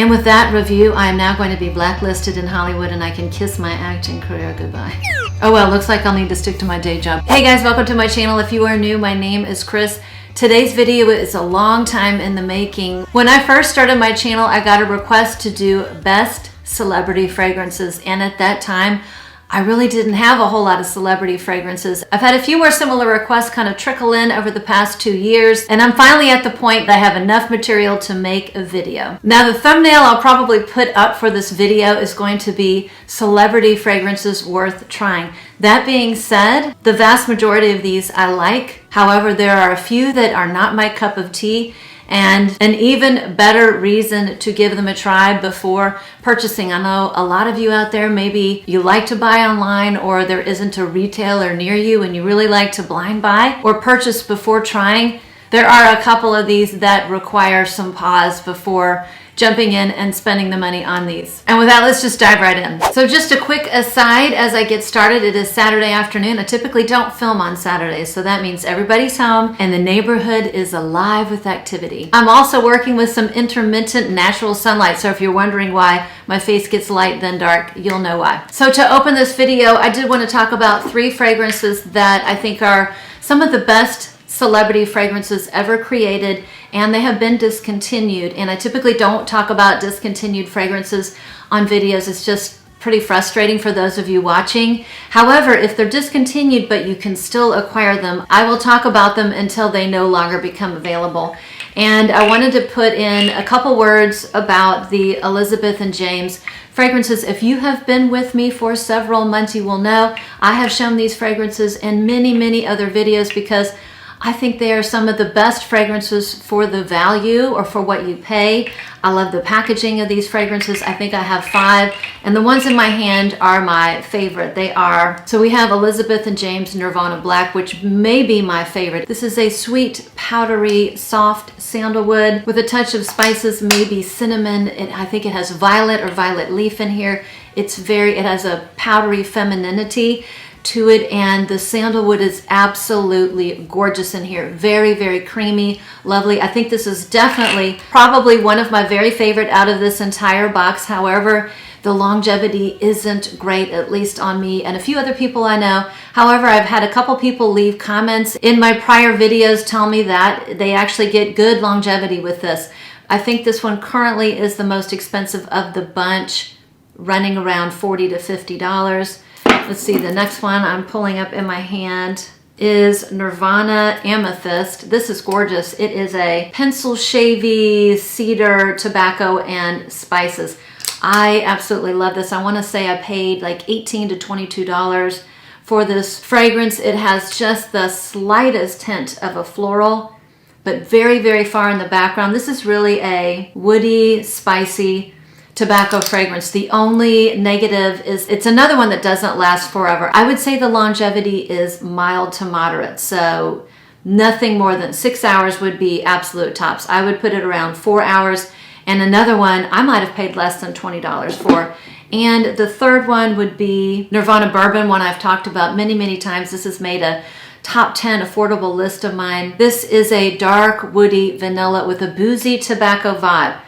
And with that review, I am now going to be blacklisted in Hollywood and I can kiss my acting career goodbye. Oh well, looks like I'll need to stick to my day job. Hey guys, welcome to my channel. If you are new, my name is Chris. Today's video is a long time in the making. When I first started my channel, I got a request to do best celebrity fragrances, and at that time, I really didn't have a whole lot of celebrity fragrances. I've had a few more similar requests kind of trickle in over the past 2 years, and I'm finally at the point that I have enough material to make a video. Now, the thumbnail I'll probably put up for this video is going to be celebrity fragrances worth trying. That being said, the vast majority of these I like. However, there are a few that are not my cup of tea, and an even better reason to give them a try before purchasing. I know a lot of you out there, maybe you like to buy online or there isn't a retailer near you and you really like to blind buy or purchase before trying. There are a couple of these that require some pause before jumping in and spending the money on these. And with that, let's just dive right in. So just a quick aside as I get started, it is Saturday afternoon. I typically don't film on Saturdays, so that means everybody's home and the neighborhood is alive with activity. I'm also working with some intermittent natural sunlight, so if you're wondering why my face gets light then dark, you'll know why. So to open this video, I did want to talk about 3 fragrances that I think are some of the best celebrity fragrances ever created, and they have been discontinued. And I typically don't talk about discontinued fragrances on videos. It's just pretty frustrating for those of you watching. However, if they're discontinued but you can still acquire them, I will talk about them until they no longer become available. And I wanted to put in a couple words about the Elizabeth and James fragrances. If you have been with me for several months, you will know I have shown these fragrances in many other videos because I think they are some of the best fragrances for the value or for what you pay. I love the packaging of these fragrances. I think I have 5, and the ones in my hand are my favorite. They are, so we have Elizabeth and James Nirvana Black, which may be my favorite. This is a sweet, powdery, soft sandalwood with a touch of spices, maybe cinnamon. I think it has violet or violet leaf in here. It has a powdery femininity to it, and the sandalwood is absolutely gorgeous in here. Very creamy, lovely. I think this is definitely probably one of my very favorite out of this entire box. However, the longevity isn't great, at least on me and a few other people I know. However, I've had a couple people leave comments in my prior videos tell me that they actually get good longevity with this. I think this one currently is the most expensive of the bunch, running around $40 to $50. Let's see, the next one I'm pulling up in my hand is Nirvana Amethyst. This is gorgeous. It is a pencil shavy cedar, tobacco, and spices. I absolutely love this. I want to say I paid like $18 to $22 for this fragrance. It has just the slightest hint of a floral, but very far in the background. This is really a woody, spicy tobacco fragrance. The only negative is it's another one that doesn't last forever. I would say the longevity is mild to moderate, so nothing more than 6 hours would be absolute tops. I would put it around 4 hours, and another one I might have paid less than $20 for. And the third one would be Nirvana Bourbon, one I've talked about many times. This has made a top 10 affordable list of mine. This is a dark woody vanilla with a boozy tobacco vibe.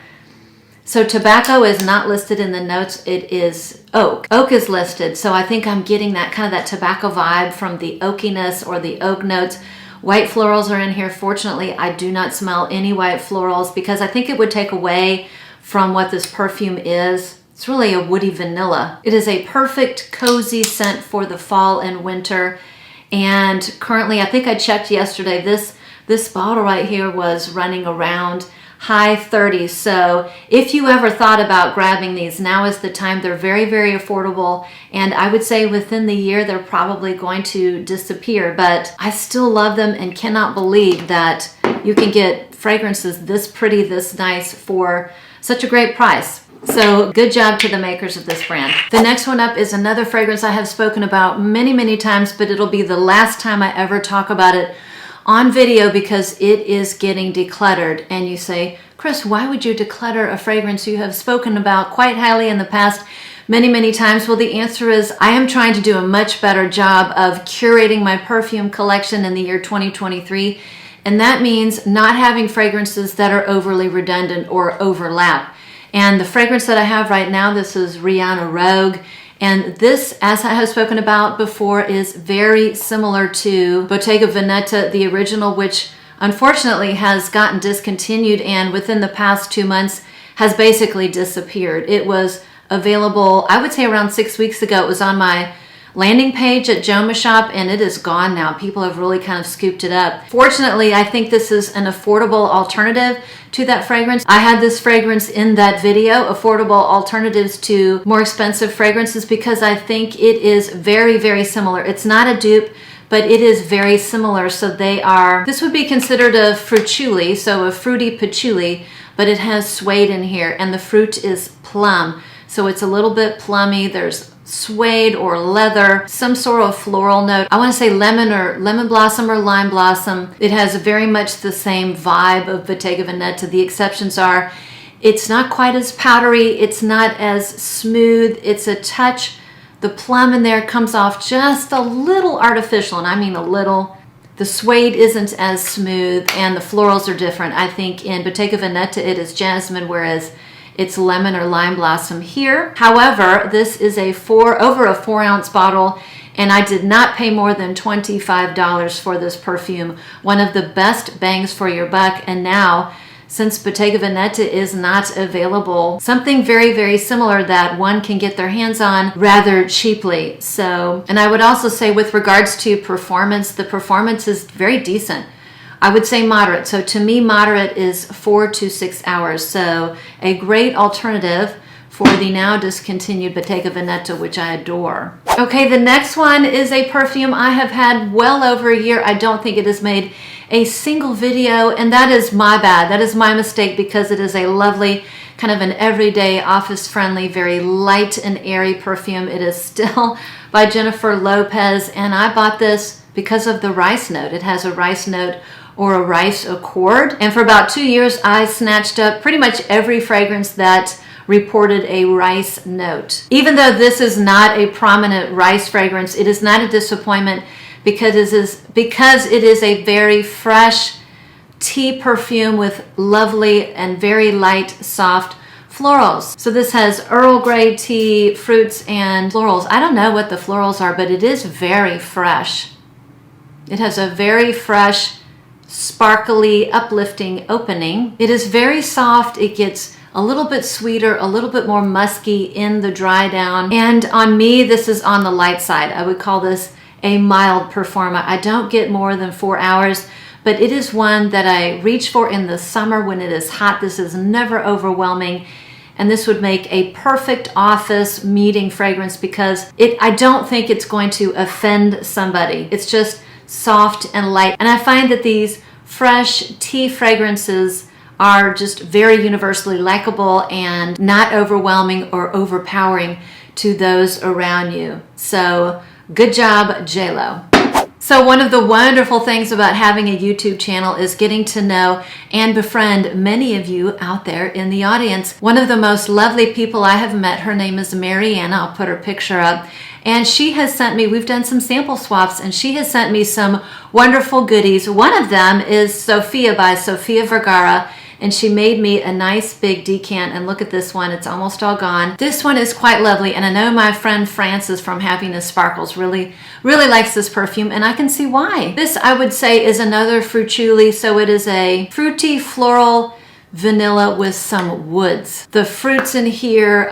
So tobacco is not listed in the notes. It is oak. Oak is listed, so I think I'm getting that kind of that tobacco vibe from the oakiness or the oak notes. White florals are in here. Fortunately, I do not smell any white florals because I think it would take away from what this perfume is. It's really a woody vanilla. It is a perfect cozy scent for the fall and winter. And currently, I think I checked yesterday, this bottle right here was running around high 30s. So if you ever thought about grabbing these, now is the time. They're very affordable, and I would say within the year they're probably going to disappear, but I still love them and cannot believe that you can get fragrances this pretty, this nice for such a great price. So good job to the makers of this brand. The next one up is another fragrance I have spoken about many times, but it'll be the last time I ever talk about it on video because it is getting decluttered. And you say, Chris, why would you declutter a fragrance you have spoken about quite highly in the past many times? Well, the answer is I am trying to do a much better job of curating my perfume collection in the year 2023. And that means not having fragrances that are overly redundant or overlap. And the fragrance that I have right now, this is Rihanna Rogue. And this, as I have spoken about before, is very similar to Bottega Veneta, the original, which unfortunately has gotten discontinued and within the past 2 months has basically disappeared. It was available, I would say around 6 weeks ago. It was on my landing page at Joma Shop and it is gone now. People have really kind of scooped it up. Fortunately, I think this is an affordable alternative to that fragrance. I had this fragrance in that video, affordable alternatives to more expensive fragrances, because I think it is very, very similar. It's not a dupe, but it is very similar. So they are, this would be considered a fruituli, so a fruity patchouli, but it has suede in here and the fruit is plum. So it's a little bit plummy. There's suede or leather, some sort of floral note. I want to say lemon or lemon blossom or lime blossom. It has very much the same vibe of Bottega Veneta. The exceptions are it's not quite as powdery. It's not as smooth. It's a touch. The plum in there comes off just a little artificial, and I mean a little. The suede isn't as smooth and the florals are different. I think in Bottega Veneta it is jasmine, whereas it's lemon or lime blossom here. However, this is over a 4-ounce bottle, and I did not pay more than $25 for this perfume. One of the best bangs for your buck. And now, since Bottega Veneta is not available, something very, very similar that one can get their hands on rather cheaply. So, and I would also say with regards to performance, the performance is very decent. I would say moderate. So to me, moderate is 4 to 6 hours. So a great alternative for the now discontinued Bottega Veneta, which I adore. Okay, the next one is a perfume I have had well over a year. I don't think it has made a single video, and that is my bad. That is my mistake, because it is a lovely, kind of an everyday, office-friendly, very light and airy perfume. It is still by Jennifer Lopez, and I bought this because of the rice note. It has a rice note or a rice accord. And for about 2 years, I snatched up pretty much every fragrance that reported a rice note. Even though this is not a prominent rice fragrance, it is not a disappointment, because it is a very fresh tea perfume with lovely and very light, soft florals. So this has Earl Grey tea, fruits, and florals. I don't know what the florals are, but it is very fresh. It has a very fresh, sparkly, uplifting opening. It is very soft. It gets a little bit sweeter, a little bit more musky in the dry down. And on me, this is on the light side. I would call this a mild performer. I don't get more than 4 hours, but it is one that I reach for in the summer when it is hot. This is never overwhelming. And this would make a perfect office meeting fragrance, because I don't think it's going to offend somebody. It's just soft and light. And I find that these fresh tea fragrances are just very universally likable and not overwhelming or overpowering to those around you. So good job, JLo. So one of the wonderful things about having a YouTube channel is getting to know and befriend many of you out there in the audience. One of the most lovely people I have met, her name is Ariana. I'll put her picture up. And she has sent me, we've done some sample swaps, and she has sent me some wonderful goodies. One of them is Sophia by Sofia Vergara, and she made me a nice big decant, and look at this one, it's almost all gone. This one is quite lovely, and I know my friend Frances from Happiness Sparkles really likes this perfume, and I can see why. This, I would say, is another fruituli, so it is a fruity floral vanilla with some woods. The fruits in here,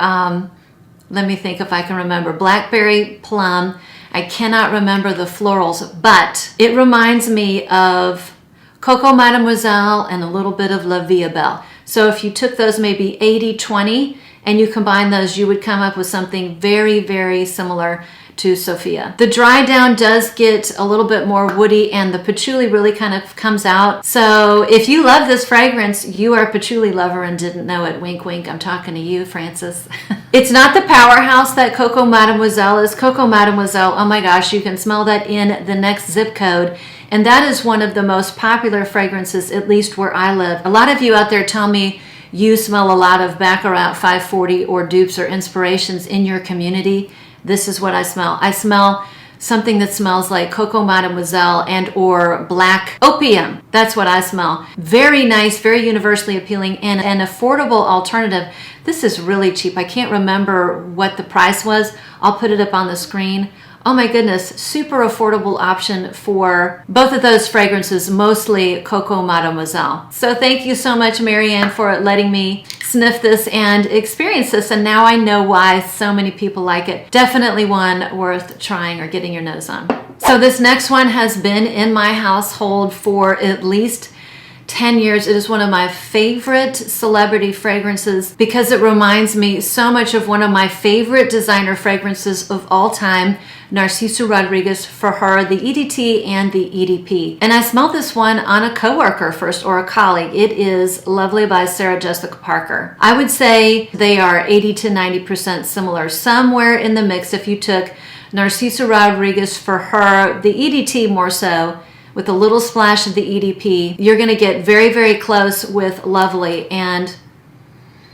let me think if I can remember. Blackberry, plum. I cannot remember the florals, but it reminds me of Coco Mademoiselle and a little bit of La Vie Belle. So if you took those maybe 80-20 and you combine those, you would come up with something very, very similar to Sophia. The dry down does get a little bit more woody, and the patchouli really kind of comes out. So if you love this fragrance, you are a patchouli lover and didn't know it. Wink, wink. I'm talking to you, Frances. It's not the powerhouse that Coco Mademoiselle is. Coco Mademoiselle, oh my gosh, you can smell that in the next zip code. And that is one of the most popular fragrances, at least where I live. A lot of you out there tell me you smell a lot of Baccarat 540 or dupes or inspirations in your community. This is what I smell. I smell something that smells like Coco Mademoiselle and or Black Opium. That's what I smell. Very nice, very universally appealing, and an affordable alternative. This is really cheap. I can't remember what the price was. I'll put it up on the screen. Oh my goodness, super affordable option for both of those fragrances, mostly Coco Mademoiselle. So thank you so much, Marianne, for letting me sniff this and experience this. And now I know why so many people like it. Definitely one worth trying or getting your nose on. So this next one has been in my household for at least 10 years. It is one of my favorite celebrity fragrances because it reminds me so much of one of my favorite designer fragrances of all time, Narciso Rodriguez for her, the EDT and the EDP. And I smelled this one on a coworker first, or a colleague. It is Lovely by Sarah Jessica Parker. I would say they are 80 to 90% similar, somewhere in the mix. If you took Narciso Rodriguez for her, the EDT more so, with a little splash of the EDP, you're gonna get very, very close with Lovely. And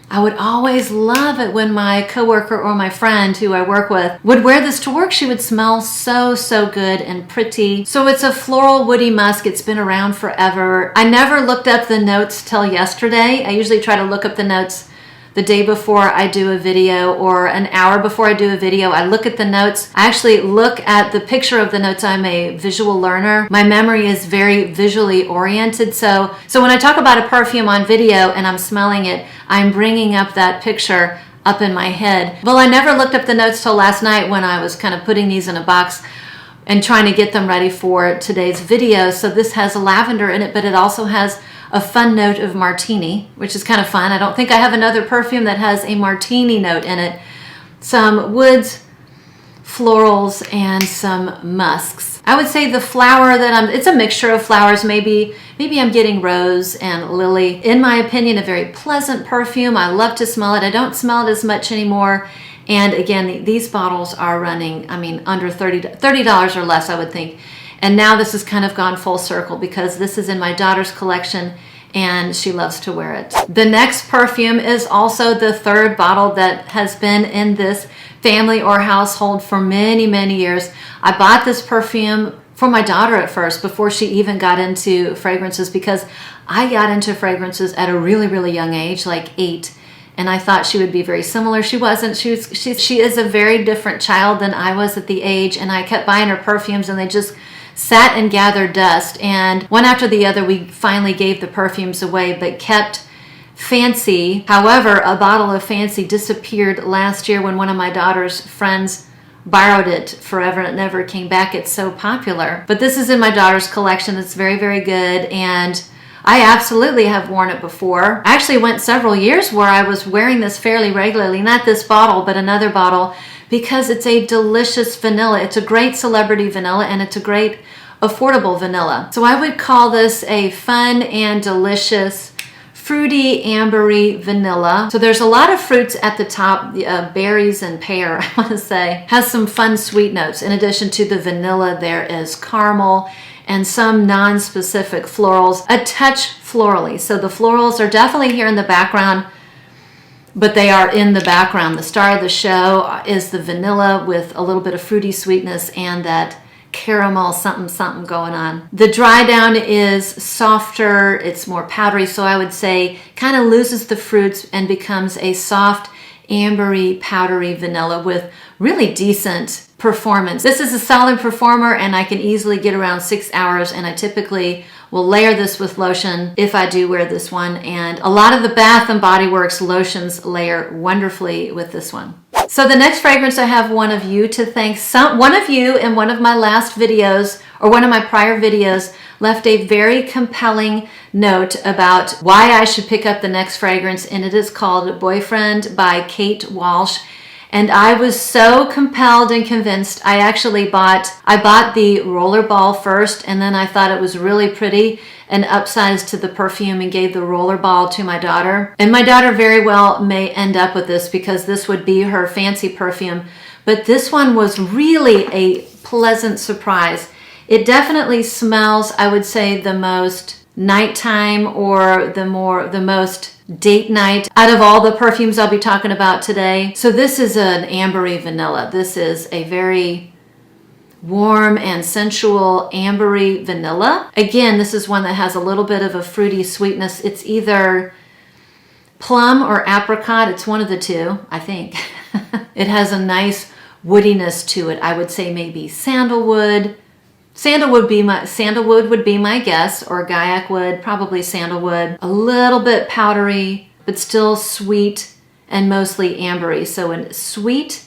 I would always love it when my coworker or my friend who I work with would wear this to work. She would smell so, so good and pretty. So it's a floral woody musk. It's been around forever. I never looked up the notes till yesterday. I usually try to look up the notes the day before I do a video or an hour before I do a video. I look at the notes. I actually look at the picture of the notes. I'm a visual learner. My memory is very visually oriented. So when I talk about a perfume on video and I'm smelling it, I'm bringing up that picture up in my head. Well, I never looked up the notes till last night when I was kind of putting these in a box and trying to get them ready for today's video. So this has lavender in it, but it also has a fun note of martini, which is kind of fun. I don't think I have another perfume that has a martini note in it. Some woods, florals, and some musks. I would say the flower that it's a mixture of flowers. Maybe I'm getting rose and lily. In my opinion, a very pleasant perfume. I love to smell it. I don't smell it as much anymore. And again, these bottles are running, I mean, under $30 or less, I would think. And now this has kind of gone full circle because this is in my daughter's collection and she loves to wear it. The next perfume is also the third bottle that has been in this family or household for many, many years. I bought this perfume for my daughter at first before she even got into fragrances, because I got into fragrances at a really, really young age, like 8. And I thought she would be very similar. She wasn't. She is a very different child than I was at the age. And I kept buying her perfumes and they just sat and gathered dust. And one after the other, we finally gave the perfumes away, but kept Fancy. However, a bottle of Fancy disappeared last year when one of my daughter's friends borrowed it forever and it never came back. It's so popular. But this is in my daughter's collection. It's very, very good. And I absolutely have worn it before. I actually went several years where I was wearing this fairly regularly. Not this bottle, but another bottle, because it's a delicious vanilla. It's a great celebrity vanilla and it's a great affordable vanilla. So I would call this a fun and delicious fruity ambery vanilla. So there's a lot of fruits at the top, berries and pear, I want to say. Has some fun sweet notes. In addition to the vanilla, there is caramel and some non-specific florals, a touch florally. So the florals are definitely here in the background, but they are in the background. The star of the show is the vanilla with a little bit of fruity sweetness and that caramel something going on. The dry down is softer, it's more powdery, so I would say kind of loses the fruits and becomes a soft, ambery, powdery vanilla with really decent performance. This is a solid performer and I can easily get around 6 hours, and I typically will layer this with lotion if I do wear this one. And a lot of the Bath and Body Works lotions layer wonderfully with this one. So the next fragrance, I have one of you to thank. One of you in one of my last videos or one of my prior videos left a very compelling note about why I should pick up the next fragrance, and it is called Boyfriend by Kate Walsh. And I was so compelled and convinced. I bought the roller ball first, and then I thought it was really pretty and upsized to the perfume and gave the roller ball to my daughter. And my daughter very well may end up with this because this would be her fancy perfume. But this one was really a pleasant surprise. It definitely smells, I would say, the most nighttime or the most date night out of all the perfumes I'll be talking about today. So this is an ambery vanilla. This is a very warm and sensual ambery vanilla. Again, this is one that has a little bit of a fruity sweetness. It's either plum or apricot. It's one of the two, I think. It has a nice woodiness to it. I would say maybe sandalwood. Sandalwood would be my guess, or Gaiac wood, probably sandalwood. A little bit powdery, but still sweet and mostly ambery. So a sweet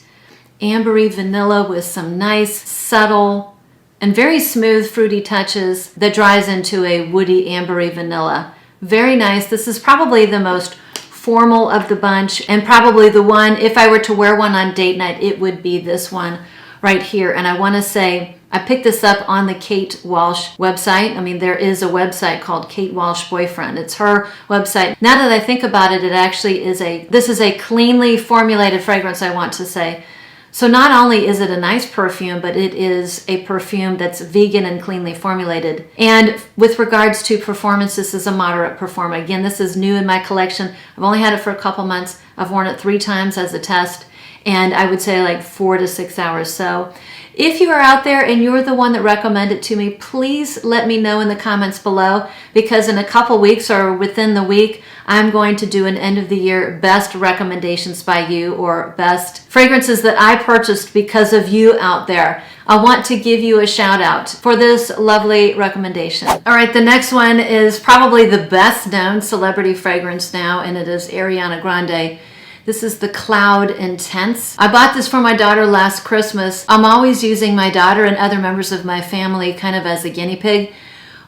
ambery vanilla with some nice, subtle, and very smooth fruity touches that dries into a woody ambery vanilla. Very nice. This is probably the most formal of the bunch, and probably the one, if I were to wear one on date night, it would be this one right here. And I want to say, I picked this up on the Kate Walsh website. I mean, there is a website called Kate Walsh Boyfriend. It's her website. Now that I think about it, it actually is this is a cleanly formulated fragrance, I want to say. So not only is it a nice perfume, but it is a perfume that's vegan and cleanly formulated. And with regards to performance, this is a moderate performer. Again, this is new in my collection. I've only had it for a couple months. I've worn it 3 times as a test, and I would say like 4 to 6 hours. So if you are out there and you're the one that recommended it to me, please let me know in the comments below, because in a couple weeks or within the week, I'm going to do an end of the year best recommendations by you, or best fragrances that I purchased because of you out there. I want to give you a shout out for this lovely recommendation. All right, the next one is probably the best known celebrity fragrance now, and it is Ariana Grande. This is the Cloud Intense. I bought this for my daughter last Christmas. I'm always using my daughter and other members of my family kind of as a guinea pig.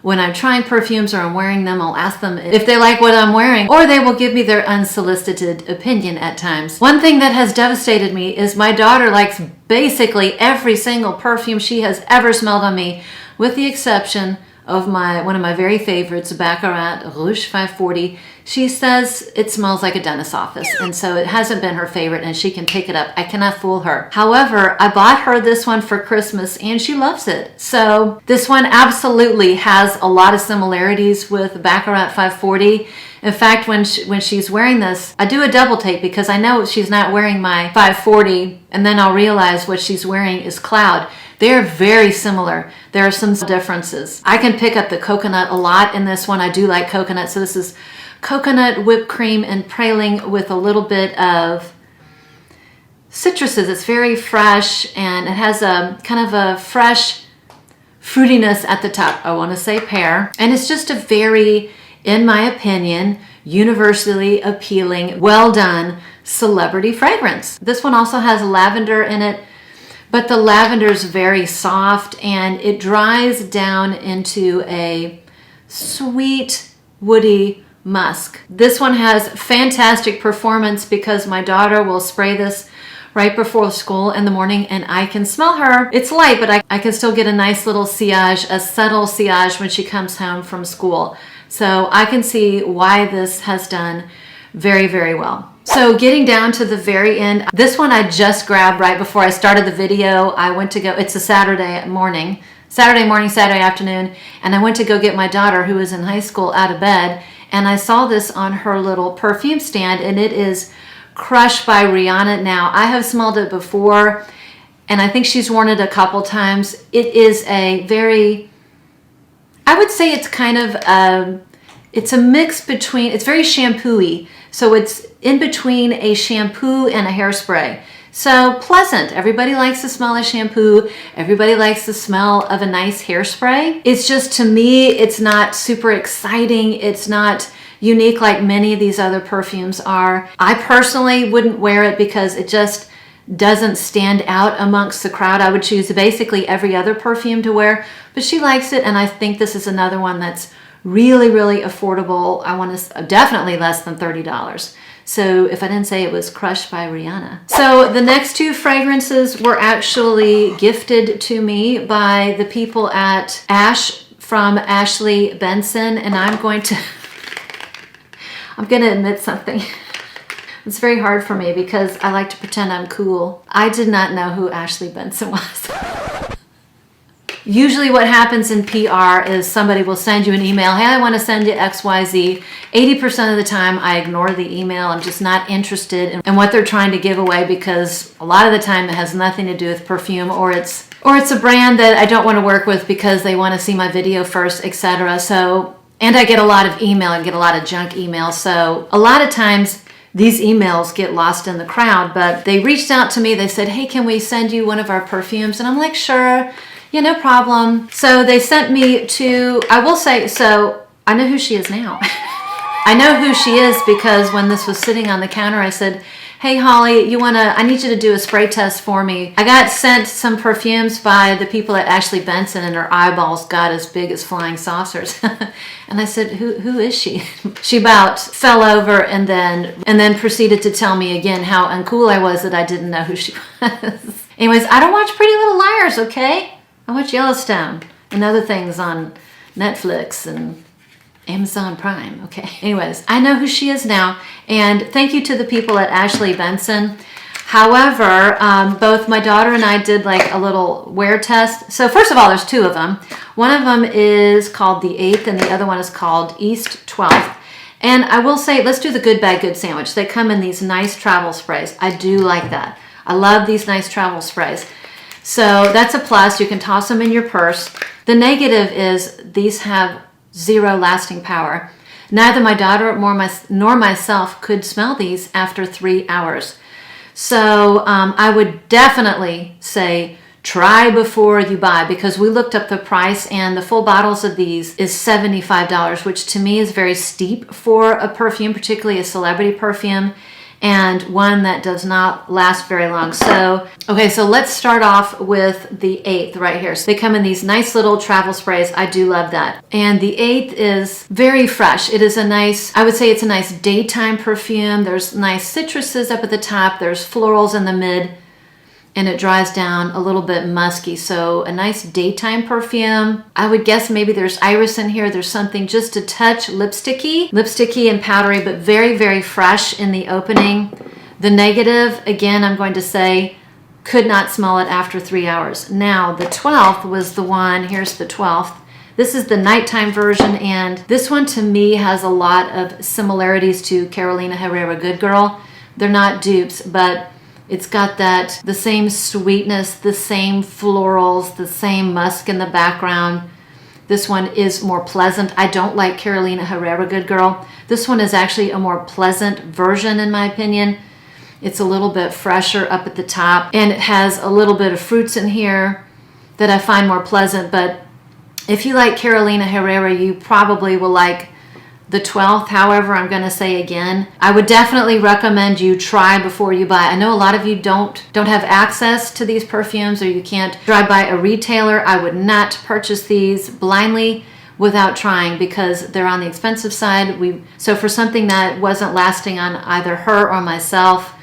When I'm trying perfumes or I'm wearing them, I'll ask them if they like what I'm wearing, or they will give me their unsolicited opinion at times. One thing that has devastated me is my daughter likes basically every single perfume she has ever smelled on me, with the exception of one of my very favorites, Baccarat Rouge 540. She says it smells like a dentist's office, and so it hasn't been her favorite, and she can pick it up. I cannot fool her. However, I bought her this one for Christmas, and she loves it. So this one absolutely has a lot of similarities with Baccarat 540. In fact, when she's wearing this, I do a double take, because I know she's not wearing my 540, and then I'll realize what she's wearing is Cloud. They're very similar. There are some differences. I can pick up the coconut a lot in this one. I do like coconut, so this is coconut, whipped cream, and praline with a little bit of citruses. It's very fresh, and it has a kind of a fresh fruitiness at the top. I want to say pear. And it's just a very, in my opinion, universally appealing, well done celebrity fragrance. This one also has lavender in it, but the lavender is very soft, and it dries down into a sweet, woody musk. This one has fantastic performance, because my daughter will spray this right before school in the morning, and I can smell her. It's light, but I can still get a nice little sillage, a subtle sillage when she comes home from school. So I can see why this has done very, very well. So getting down to the very end, this one I just grabbed right before I started the video. I went to go, it's a Saturday morning, Saturday afternoon, and I went to go get my daughter, who is in high school, out of bed, and I saw this on her little perfume stand, and it is Crushed by Rihanna. Now, I have smelled it before, and I think she's worn it a couple times. It is a very, I would say it's kind of, it's a mix between, it's very shampoo-y. So it's in between a shampoo and a hairspray. So pleasant. Everybody likes the smell of shampoo. Everybody likes the smell of a nice hairspray. It's just, to me, it's not super exciting. It's not unique like many of these other perfumes are. I personally wouldn't wear it because it just doesn't stand out amongst the crowd. I would choose basically every other perfume to wear, but she likes it, and I think this is another one that's really, really affordable. I want to, definitely less than $30. So if I didn't say it was Crushed by Rihanna. So the next two fragrances were actually gifted to me by the people at Ash from Ashley Benson, and I'm going to admit something. It's very hard for me because I like to pretend I'm cool. I did not know who Ashley Benson was. Usually what happens in PR is somebody will send you an email. Hey, I want to send you XYZ. 80% of the time I ignore the email. I'm just not interested in what they're trying to give away, because a lot of the time it has nothing to do with perfume, or it's a brand that I don't want to work with because they want to see my video first, etc. So, and I get a lot of email. I get a lot of junk emails. So a lot of times these emails get lost in the crowd, but they reached out to me. They said, hey, can we send you one of our perfumes? And I'm like, sure. Yeah, no problem. So they sent me to, I will say, so I know who she is now. I know who she is because when this was sitting on the counter, I said, hey, Holly, I need you to do a spray test for me. I got sent some perfumes by the people at Ashley Benson, and her eyeballs got as big as flying saucers. And I said, who is she? She about fell over and then proceeded to tell me again how uncool I was that I didn't know who she was. Anyways, I don't watch Pretty Little Liars, okay? I watch Yellowstone and other things on Netflix and Amazon Prime, okay? Anyways, I know who she is now, and thank you to the people at Ashley Benson. However, both my daughter and I did like a little wear test. So first of all, there's two of them. One of them is called the 8th, and the other one is called East 12th. And I will say, let's do the good, bad, good sandwich. They come in these nice travel sprays. I do like that. I love these nice travel sprays. So that's a plus. You can toss them in your purse. The negative is these have zero lasting power. Neither my daughter nor myself could smell these after 3 hours. So I would definitely say try before you buy, because we looked up the price and the full bottles of these is $75, which to me is very steep for a perfume, particularly a celebrity perfume, and one that does not last very long. So, okay, so let's start off with the 8th right here. So they come in these nice little travel sprays. I do love that. And the 8th is very fresh. It is I would say it's a nice daytime perfume. There's nice citruses up at the top. There's florals in the mid, and it dries down a little bit musky. So a nice daytime perfume. I would guess maybe there's iris in here. There's something just a touch lipsticky and powdery, but very, very fresh in the opening. The negative, again, I'm going to say, could not smell it after 3 hours. Now, the 12th was the one. Here's the 12th. This is the nighttime version, and this one to me has a lot of similarities to Carolina Herrera Good Girl. They're not dupes, but it's got the same sweetness, the same florals, the same musk in the background. This one is more pleasant. I don't like Carolina Herrera Good Girl. This one is actually a more pleasant version in my opinion. It's a little bit fresher up at the top, and it has a little bit of fruits in here that I find more pleasant. But if you like Carolina Herrera, you probably will like the 12th. However, I'm going to say again, I would definitely recommend you try before you buy. I know a lot of you don't have access to these perfumes, or you can't drive by a retailer. I would not purchase these blindly without trying, because they're on the expensive side. So for something that wasn't lasting on either her or myself,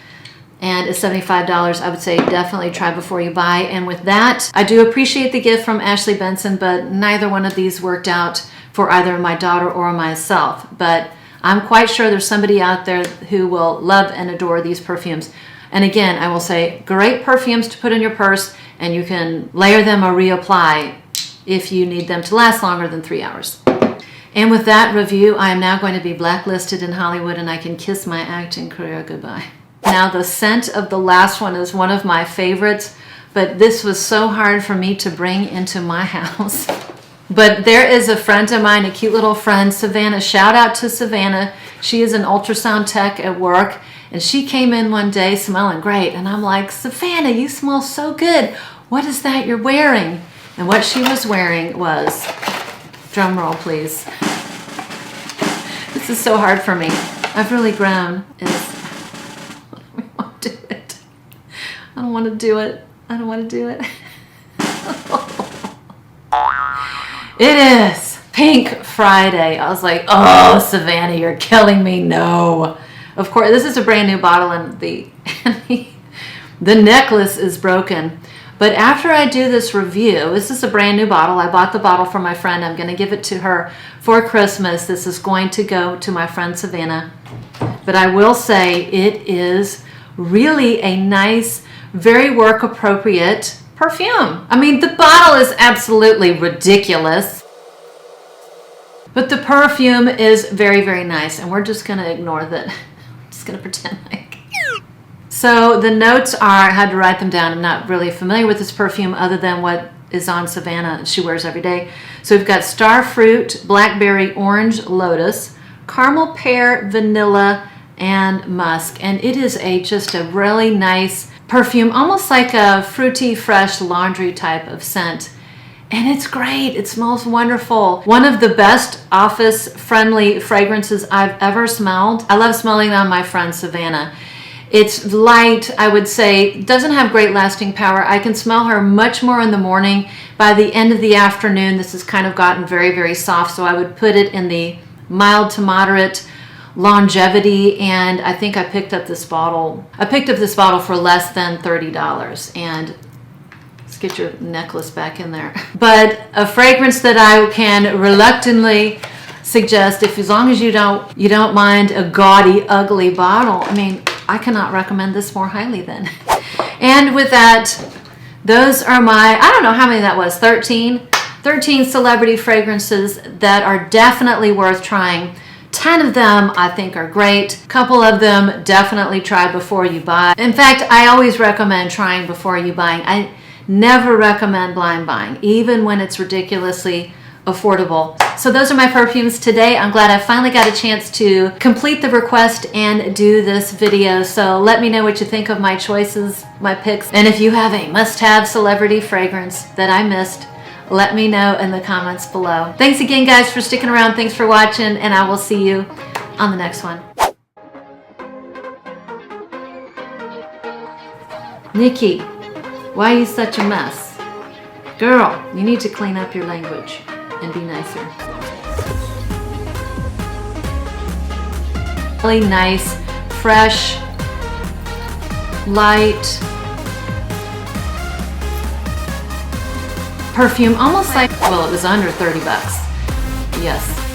and is $75, I would say definitely try before you buy. And with that, I do appreciate the gift from Ashley Benson, but neither one of these worked out for either my daughter or myself. But I'm quite sure there's somebody out there who will love and adore these perfumes. And again, I will say, great perfumes to put in your purse, and you can layer them or reapply if you need them to last longer than 3 hours. And with that review, I am now going to be blacklisted in Hollywood, and I can kiss my acting career goodbye. Now, the scent of the last one is one of my favorites, but this was so hard for me to bring into my house. But there is a friend of mine, a cute little friend, Savannah. Shout out to Savannah. She is an ultrasound tech at work, and she came in one day smelling great. And I'm like, Savannah, you smell so good. What is that you're wearing? And what she was wearing was, drum roll please. This is so hard for me. I've really grown. I don't want to do it. I don't want to do it. I don't want to do it. It is Pink Friday. I was like, oh, Savannah, you're killing me. No. Of course, this is a brand new bottle, and the necklace is broken. But after I do this review, this is a brand new bottle. I bought the bottle for my friend. I'm going to give it to her for Christmas. This is going to go to my friend Savannah. But I will say it is really a nice, very work appropriate Perfume. I mean, the bottle is absolutely ridiculous, but the perfume is very, very nice, and we're just gonna ignore that. I'm just gonna pretend like. So the notes are, I had to write them down. I'm not really familiar with this perfume other than what is on Savannah she wears every day. So we've got star fruit, blackberry, orange, lotus, caramel, pear, vanilla, and musk. And it is just a really nice perfume, almost like a fruity, fresh laundry type of scent. And it's great. It smells wonderful. One of the best office-friendly fragrances I've ever smelled. I love smelling on my friend Savannah. It's light, I would say, doesn't have great lasting power. I can smell her much more in the morning. By the end of the afternoon, this has kind of gotten very, very soft, so I would put it in the mild to moderate longevity, and I think I picked up this bottle. I picked up this bottle for less than $30, and let's get your necklace back in there. But a fragrance that I can reluctantly suggest, as long as you don't mind a gaudy, ugly bottle. I mean, I cannot recommend this more highly then. And with that, those are my, I don't know how many that was, 13 celebrity fragrances that are definitely worth trying. 10 of them I think are great. A couple of them definitely try before you buy. In fact, I always recommend trying before you buy. I never recommend blind buying, even when it's ridiculously affordable. So those are my perfumes today. I'm glad I finally got a chance to complete the request and do this video. So let me know what you think of my choices, my picks. And if you have a must-have celebrity fragrance that I missed, let me know in the comments below. Thanks again, guys, for sticking around. Thanks for watching, and I will see you on the next one. Nikki, why are you such a mess? Girl, you need to clean up your language and be nicer. Really nice, fresh, light perfume, almost like, well, it was under 30 bucks. Yes.